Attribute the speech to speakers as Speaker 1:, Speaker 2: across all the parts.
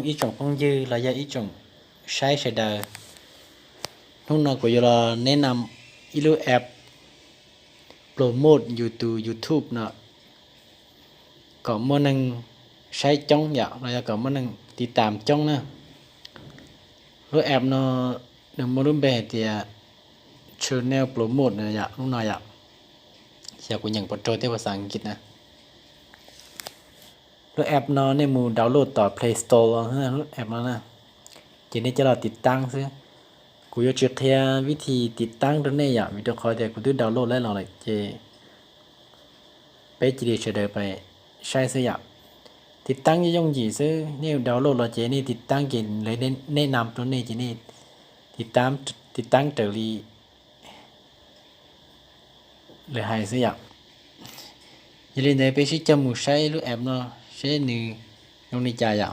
Speaker 1: ít chồng phong dư là do ít chồng sai sẽ đời lúc nào của giờ nên nằm ít lưu app promote YouTube nè có món năng sai trong dạ là có món năng đi tạm trong nè lúc app nó đừng muốn bè thì channel promote này dạ lúc nào dạ sẽ của nhận trôi theoภาษาอังกฤษนะlúc app nó nên mua download ต่อ Play Store ฮะlúc app nóนะทีนี้จะเราติดตั้งซิกูจะเช็ควิธีติดตั้งตรงนี้อย่าวิดีโอคอลแต่กูต้องดาวน์โหลดแล้วเราเลยจะไปจีดีเฉยไปใช้ซิอย่าติดตั้งยังยี่ซินี่ดาวน์โหลดเราจะนี่ติดตั้งกินเลยแนะนำตรงนี้จะนี่ติดตั้งเตอรีเลยให้ซิอย่าอย่าลืมไปใช้จมูกใช้ลูกแอปเนาะใช้หนึ่งตรงนี้จ่ายอย่า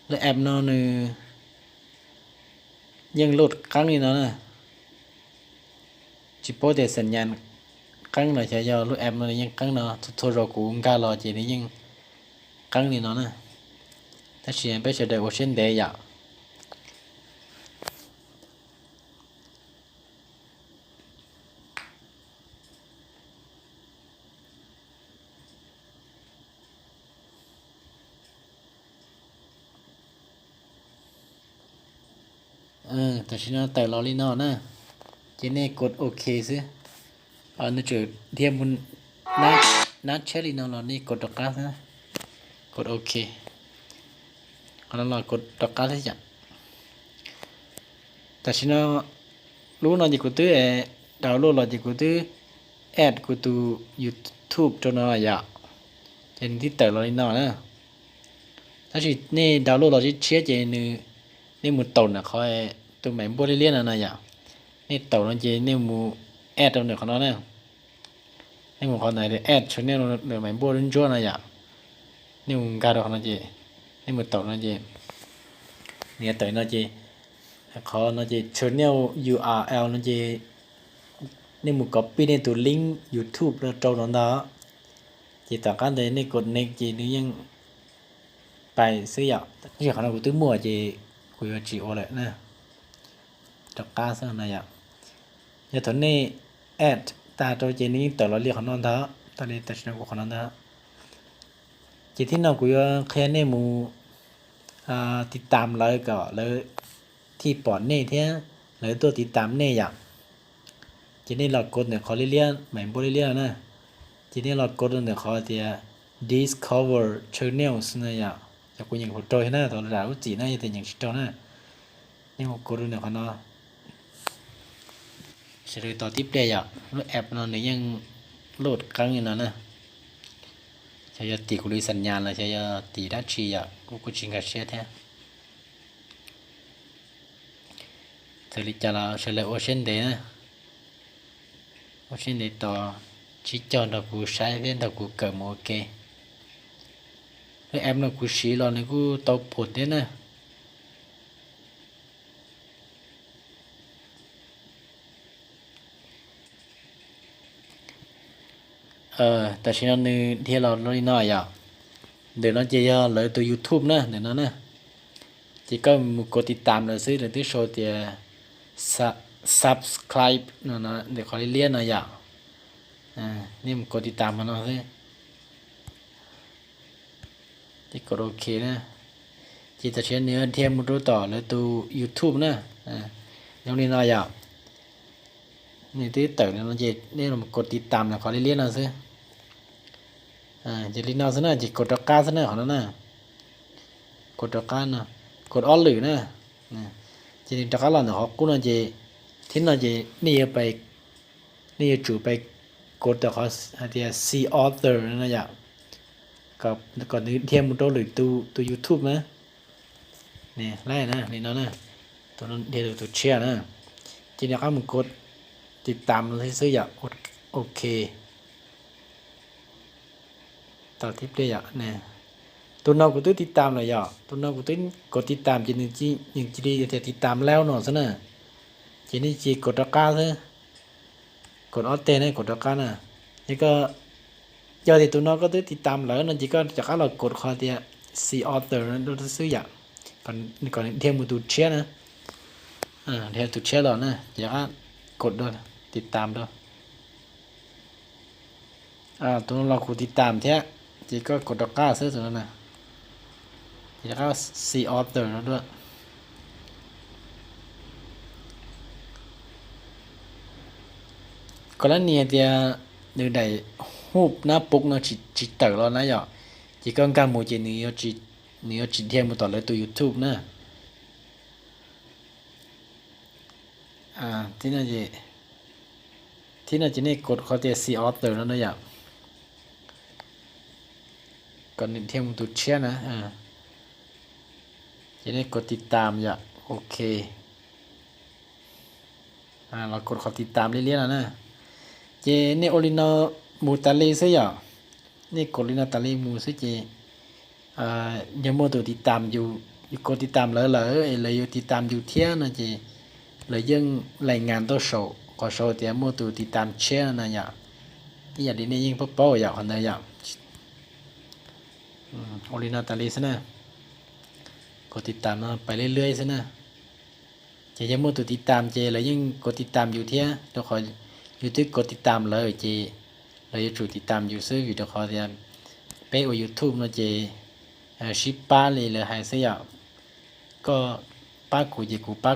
Speaker 1: แล้วแอปnóยังโหลดครั้งนี้เนาะchỉ có thểสัญญาณครั้งหน่อยใช่ยอลูกแอปnóยังครั้งเนาะทุกๆเรากูกล้ารอจีนี่ยังครั้งนี้เนาะถ้าเสียงไปเฉยๆว่าเช่นเดียร์แต่ฉันเอาแต่ลอรีนอนะจีนี่กดโอเคซินึกถึงเทียมมันนัดเชอรี่นอเรานี่กดตะกร้านะกดโอเคแล้วเรากดตะกร้าที่จะแต่ฉันเอารู้นอจีกูตื้อดาวน์โหลดเราจีกูตื้อแอดกูตู้ YouTube จนอะไรอย่างเช่นที่แต่ลอรีนอนะถ้าฉันนี่ดาวน์โหลดเราจีเชียร์เจนี่มือตนนะเขาตัวใหม่บริเลียนอะไรอย่างนี่เต่านั่นเจนี่มูแอดตัวหนึ่งของเราเนี่ยนี่มูคนไหนเดี๋ยวแอดชนเนี่ยเราใหม่บริเลียนจ้วอะไรอย่างนี่มูการเราของเราเจนี่มือเต่านั่นเจเนี่ยเต่านั่นเจเขานั่นเจชนเนี่ย URL นั่นเจนี่มู copy ในตัวลิงก์ YouTube แล้วโจนั่นđó chỉต่อกันแต่นี่กด next เจนี่ยังไปซื้ออย่างนี่ของเรากูตื้อมั่วเจกูจะจีโอเลยนะตะกร้าซะนะอย่างอย่าถอนนี่แอดตาตัวเจนี้ต่อเราเรียกของน้องท้าตอนนี้แต่ฉันกูของน้องท้าจีที่น้องกูจะแค่เนี่ยมูติดตามเลยก็เลยที่ปอดเนี่ยเท่าเลยตัวติดตามเนี่ยอย่างจีนี่เรากดเนี่ยเขาเรียกใหม่บริเรียกนะจีนี่เรากดเนี่ยเขาจะ discover channels นะอย่างจะกูยังหัวใจนะตอนเราจีน่าจะเป็นอย่างชิดนะนี่มันกดเนี่ยเขาเนาะเสร็จต่อทิปได้อย่างแล้วแอปเราเนี่ยยังโหลดครั้งอยู่นะใช้ตีกุลีสัญญาณเลยใช้ตีดัชชีอ่ะกูชิงกับเชียแท้เสร็จจะเราเฉลยโอเชียนเดย์นะโอเชียนเดย์ต่อชิดจอเรากูใช้เล่นเรากูเกิดโอเคแล้วแอปเรากูชี้เราเนี่ยกูตบผลได้นะแต่ชิ้นนึงที่เราเล่นน้อยอ่ะเดี๋ยวเราจะเลยตัว YouTube นะเดี๋ยวนั้นนะจะก็มุกดติดตามเลยซิเดี๋ยวที่โชว์เดีย subscribe นะเดี๋ยวเขาเรียนนะอย่างนี่มุกดติดตามมันนะซิที่กดโอเคนะจีแต่ชิ้นนี้เทียมมุดรู้ต่อเลยตัว YouTube นะยังเล่นน้อยอ่ะนี่ที่เติร์เนี่ยเราจะนี่เรากดติดตามนะเขาเรียนนะซิจะลินเอาซะนะจะกดตะกร้าซะนะของนั้นนะกดตะกร้านะกดออลหรือนะจะตะกร้าเราเนี่ยเขากู้นะจะที่เราจะนี่ไปนี่จะจู่ไปกดแต่เขาจะ see author นะอย่างกับก่อนนี้เทียมมุดโตหรือตัว YouTube นะนี่ไล่นะนี่นั่นนะตัวนั้นเดี๋ยวตัวเชียร์นะทีนี้เขามึงกดติดตามเราซื้ออยากกดโอเคต่อทิปได้อย่างเนี่ยตัวน้องกูตื้อติดตามเลยอย่างตัวน้องกูตื้อกดติดตามจีนึงจียังจีดีจะติดตามแล้วหน่อยซะนะจีนี่จีกดตะกร้าซะกดออเทนให้กดตะกร้านะนี่ก็ giờ thì tụi nó có tới tạm lỡ nên chỉ có chắc là cột kho thì see author nó tôiซื้ออย่างcòn thêm một tụt share nữa thêm tụt share rồi nữa chỉ có cộtด้วยติดตามด้วยตรงเราคูติดตามแท้จีก็กดตะกร้าซื้อตรงนั้นนะจีก็ see author แล้วด้วยก่อนหน้านี้เดียหนึ่งใดรูปหน้าปกเนาะจีเต๋อแล้วนะหยอจีก็การมูจีนี่จีเทียมมาต่อเลยตัว YouTube นะที่นั่นจีนี่กดเขาเตีย see author แล้วนะหยอก่อนเทียมตัวเชียนะจีนี่กดติดตามหยอโอเคเรากดเขาติดตามเรื่อยๆแล้วนะเจนี่โอลินามูตาลีซะอย่างนี่กดลินาตาลีมูซะเจยังโมตัวติดตามอยู่กดติดตามเลยเลยอยู่ติดตามอยู่เที่ยนะเจเลยยังรายงานตัวโชว์ก็โชว์เตียโมตัวติดตามเชียนะอย่างที่อย่างนี้ยิ่งพบเป้าอย่างคนใดอย่างโอลินาตาลีซะนะกดติดตามนะไปเรื่อยๆซะนะเจยังโมตัวติดตามเจเลยยังกดติดตามอยู่เที่ยตัวคอยYouTube กดติดตามเลยเจเราจะจุดติดตามอยู่ซื้ออยู่ตัวคอเดียนไปโอ YouTube นะเจชิปป้าเลยหายเสียก็ป้ากูเจกูป้า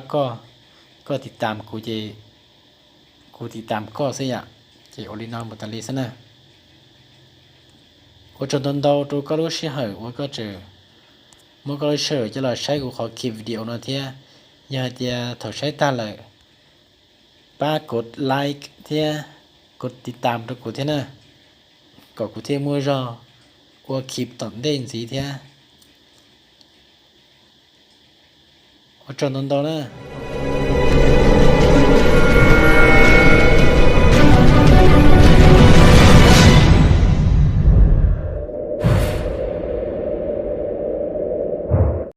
Speaker 1: ก็ติดตามกูติดตามก็เสียเจโอลินอลมุตาลีซะนะ我这等到都搞了时候，我个这，我搞了时候就来晒个好 keep video 那天，然后的头晒大了。ป้ากดไลค์เที่ยกดติดตามตัวกูเที่ยนะก็กูเที่ยมัวรอว่าคลิปตอนเด่นสีเที่ยว่าจนตอนนะ